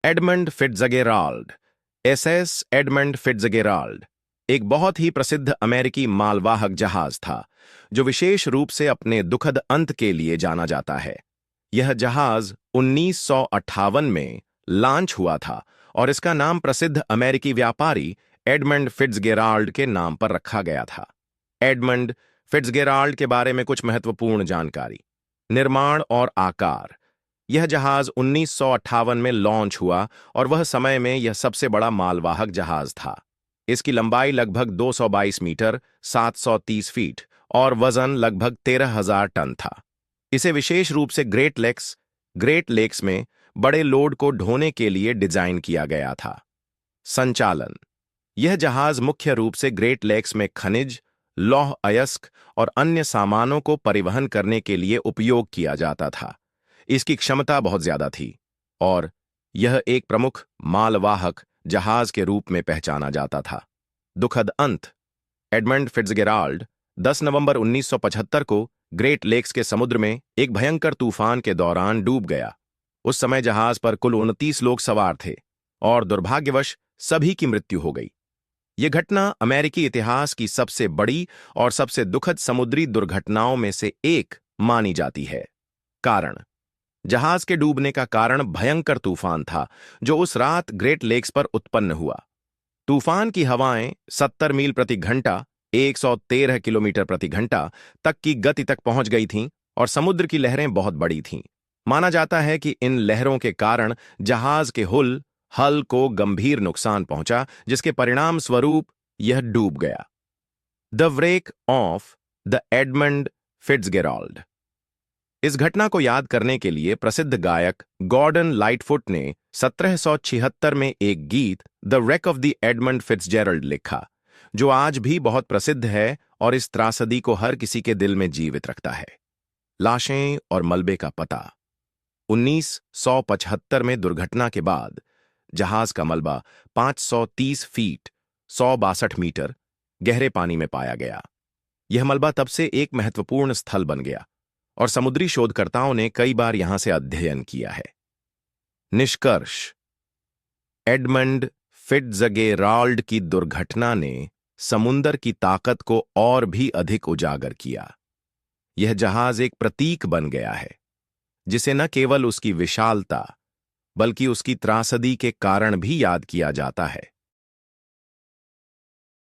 Edmund Fitzgerald, SS Edmund Fitzgerald एक बहुत ही प्रसिद्ध अमेरिकी मालवाहक जहाज था जो विशेष रूप से अपने दुखद अंत के लिए जाना जाता है। यह जहाज 1958 में लॉन्च हुआ था और इसका नाम प्रसिद्ध अमेरिकी व्यापारी एडमंड फिट्जगेराल्ड के नाम पर रखा गया था। एडमंड फिट्जगेराल्ड के बारे में कुछ महत्वपूर्ण जानकारी। निर्माण और आकार। यह जहाज 1958 में लॉन्च हुआ और वह समय में यह सबसे बड़ा मालवाहक जहाज था। इसकी लंबाई लगभग 222 मीटर 730 फीट और वजन लगभग 13,000 टन था। इसे विशेष रूप से ग्रेट लेक्स में बड़े लोड को ढोने के लिए डिजाइन किया गया था। संचालन। यह जहाज मुख्य रूप से ग्रेट लेक्स में खनिज, लौह अयस्क और अन्य सामानों को परिवहन करने के लिए उपयोग किया जाता था। इसकी क्षमता बहुत ज्यादा थी और यह एक प्रमुख मालवाहक जहाज के रूप में पहचाना जाता था। दुखद अंत। एडमंड फिट्जगेराल्ड 10 नवंबर 1975 को ग्रेट लेक्स के समुद्र में एक भयंकर तूफान के दौरान डूब गया। उस समय जहाज पर कुल 29 लोग सवार थे और दुर्भाग्यवश सभी की मृत्यु हो गई। यह घटना अमेरिकी इतिहास की सबसे बड़ी और सबसे दुखद समुद्री दुर्घटनाओं में से एक मानी जाती है। कारण। जहाज के डूबने का कारण भयंकर तूफान था जो उस रात ग्रेट लेक्स पर उत्पन्न हुआ। तूफान की हवाएं 70 मील प्रति घंटा 113 किलोमीटर प्रति घंटा तक की गति तक पहुंच गई थीं और समुद्र की लहरें बहुत बड़ी थीं। माना जाता है कि इन लहरों के कारण जहाज के हल को गंभीर नुकसान पहुंचा, जिसके परिणाम स्वरूप यह डूब गया। The wreck of the Edmund Fitzgerald. इस घटना को याद करने के लिए प्रसिद्ध गायक गॉर्डन लाइटफुट ने 1776 में एक गीत the wreck of the Edmund Fitzgerald लिखा, जो आज भी बहुत प्रसिद्ध है और इस त्रासदी को हर किसी के दिल में जीवित रखता है। लाशें और मलबे का पता। 1975 में दुर्घटना के बाद जहाज का मलबा 530 फीट 162 मीटर गहरे पानी में पाया गया। यह मलबा तब से एक महत्वपूर्ण स्थल बन गया और समुद्री शोधकर्ताओं ने कई बार यहां से अध्ययन किया है। निष्कर्ष। एडमंड फिट्जगेराल्ड की दुर्घटना ने समुद्र की ताकत को और भी अधिक उजागर किया। यह जहाज एक प्रतीक बन गया है जिसे न केवल उसकी विशालता बल्कि उसकी त्रासदी के कारण भी याद किया जाता है।